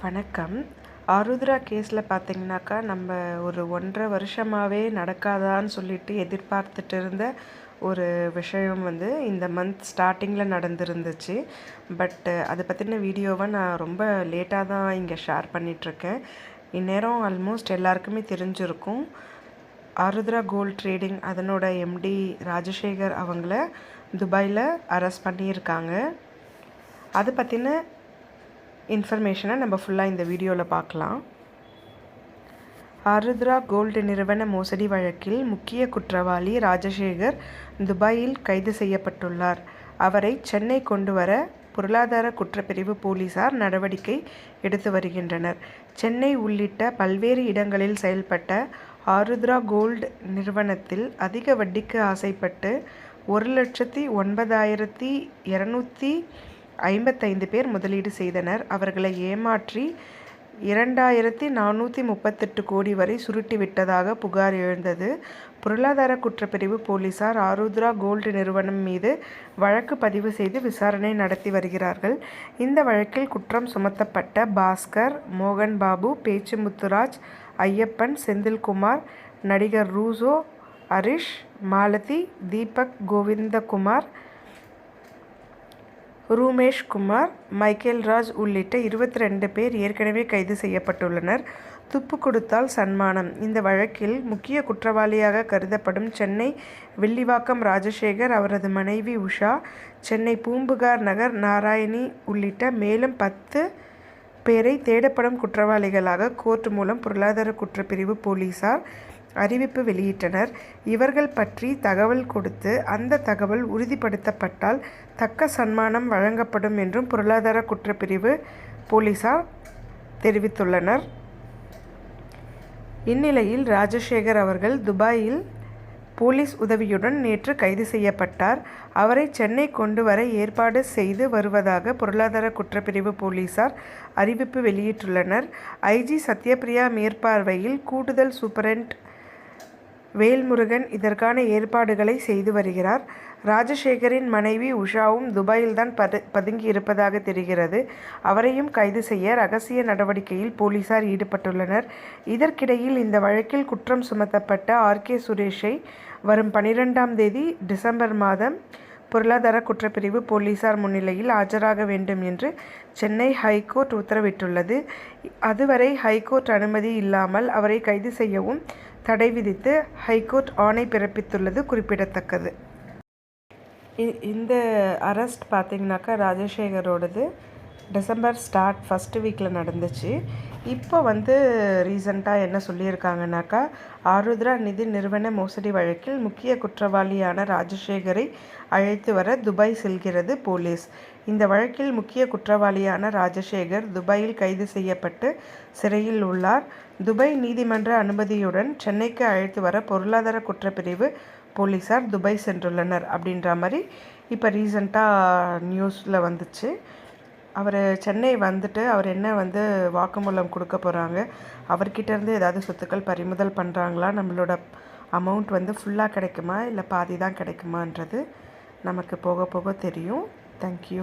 வணக்கம். ஆருத்ரா கேஸில் பார்த்திங்கனாக்கா நம்ம ஒரு 1.5 வருஷமாகவே நடக்காதான்னு சொல்லிட்டு எதிர்பார்த்துட்டு இருந்த ஒரு விஷயம் இந்த மந்த் ஸ்டார்டிங்கில் நடந்துருந்துச்சு. அதை பற்றின வீடியோவை நான் ரொம்ப லேட்டாக தான் இங்கே ஷேர் பண்ணிகிட்ருக்கேன். இந்நேரம் ஆல்மோஸ்ட் எல்லாருக்குமே தெரிஞ்சிருக்கும். ஆருத்ரா கோல்ட் ட்ரேடிங் அதனோட எம்டி ராஜசேகர் அவங்கள துபாயில் அரெஸ்ட் பண்ணியிருக்காங்க. அதை பற்றின இன்ஃபர்மேஷனை நம்ம ஃபுல்லாக இந்த வீடியோவில் பார்க்கலாம். ஆருத்ரா கோல்டு நிறுவன மோசடி வழக்கில் முக்கிய குற்றவாளி ராஜசேகர் துபாயில் கைது செய்யப்பட்டுள்ளார். அவரை சென்னை கொண்டு வர பொருளாதார குற்றப்பிரிவு போலீசார் நடவடிக்கை எடுத்து வருகின்றனர். சென்னை உள்ளிட்ட பல்வேறு இடங்களில் செயல்பட்ட ஆருத்ரா கோல்டு நிறுவனத்தில் அதிக வட்டிக்கு ஆசைப்பட்டு 1,19,255 பேர் முதலீடு செய்தனர். அவர்களை ஏமாற்றி 2,438 கோடி வரை சுருட்டிவிட்டதாக புகார் எழுந்தது. பொருளாதார குற்றப்பிரிவு போலீசார் ஆருத்ரா கோல்டு நிறுவனம் மீது வழக்கு பதிவு செய்து விசாரணை நடத்தி வருகிறார்கள். இந்த வழக்கில் குற்றம் சுமத்தப்பட்ட பாஸ்கர், மோகன் பாபு, பேச்சு முத்துராஜ், ஐயப்பன், செந்தில்குமார், நடிகர் ரூசோ, ஹரிஷ், மாலதி, தீபக், கோவிந்தகுமார், ரூமேஷ் குமார், மைக்கேல் ராஜ் உள்ளிட்ட 22 பேர் ஏற்கனவே கைது செய்யப்பட்டுள்ளனர். துப்பு கொடுத்தால் சன்மானம். இந்த வழக்கில் முக்கிய குற்றவாளியாக கருதப்படும் சென்னை வில்லிவாக்கம் ராஜசேகர், அவரது மனைவி உஷா, சென்னை பூம்புகார் நகர் நாராயணி உள்ளிட்ட மேலும் 10 பேரை தேடப்படும் குற்றவாளிகளாக கோர்ட் மூலம் பொருளாதார குற்றப்பிரிவு போலீசார் அறிவிப்பு வெளியிட்டனர். இவர்கள் பற்றி தகவல் கொடுத்து அந்த தகவல் உறுதிப்படுத்தப்பட்டால் தக்க சன்மானம் வழங்கப்படும் என்றும் பொருளாதார குற்றப்பிரிவு போலீசார் தெரிவித்துள்ளனர். இந்நிலையில் ராஜசேகர் அவர்கள் துபாயில் போலீஸ் உதவியுடன் நேற்று கைது செய்யப்பட்டார். அவரை சென்னை கொண்டு வர ஏற்பாடு செய்து வருவதாக பொருளாதார குற்றப்பிரிவு போலீசார் அறிவிப்பு வெளியிட்டுள்ளனர். ஐஜி சத்யபிரியா மேற்பார்வையில் கூடுதல் சூப்பரண்ட் வேல்முருகன் இதற்கான ஏற்பாடுகளை செய்து வருகிறார். ராஜசேகரின் மனைவி உஷாவும் துபாயில்தான் பதுங்கி இருப்பதாக தெரிகிறது. அவரையும் கைது செய்ய ரகசிய நடவடிக்கையில் போலீசார் ஈடுபட்டுள்ளனர். இதற்கிடையில் இந்த வழக்கில் குற்றம் சுமத்தப்பட்ட ஆர்.கே. சுரேஷை வரும் 12ஆம் தேதி டிசம்பர் மாதம் பொருளாதார குற்றப்பிரிவு போலீசார் முன்னிலையில் ஆஜராக வேண்டும் என்று சென்னை ஹைகோர்ட் உத்தரவிட்டுள்ளது. அதுவரை ஹைகோர்ட் அனுமதி இல்லாமல் அவரை கைது செய்யவும் தடை விதித்து ஹைகோர்ட் ஆணை பிறப்பித்துள்ளது குறிப்பிடத்தக்கது. இந்த அரெஸ்ட் பார்த்திங்கனாக்கா ராஜசேகரோடது டிசம்பர் ஃபஸ்ட் வீக்கில் நடந்துச்சு. இப்போ ரீசண்டாக என்ன சொல்லியிருக்காங்கனாக்கா, ஆருத்ரா நிதி நிறுவன மோசடி வழக்கில் முக்கிய குற்றவாளியான ராஜசேகரை அழைத்து வர துபாய் செல்கிறது போலீஸ். இந்த வழக்கில் முக்கிய குற்றவாளியான ராஜசேகர் துபாயில் கைது செய்யப்பட்டு சிறையில் உள்ளார். துபாய் நீதிமன்ற அனுமதியுடன் சென்னைக்கு அழைத்து வர பொருளாதார குற்றப்பிரிவு போலீசார் துபாய் சென்றுள்ளனர் அப்படின்ற மாதிரி இப்போ ரீசண்டாக நியூஸில் வந்துச்சு. அவர் சென்னை வந்துட்டு அவர் என்ன வாக்குமூலம் கொடுக்க போகிறாங்க, அவர்கிட்டேருந்து ஏதாவது சொத்துக்கள் பறிமுதல் பண்ணுறாங்களா, நம்மளோட அமௌண்ட் ஃபுல்லாக கிடைக்குமா இல்லை பாதி தான் கிடைக்குமான்றது நமக்கு போக போக தெரியும். தேங்க்யூ.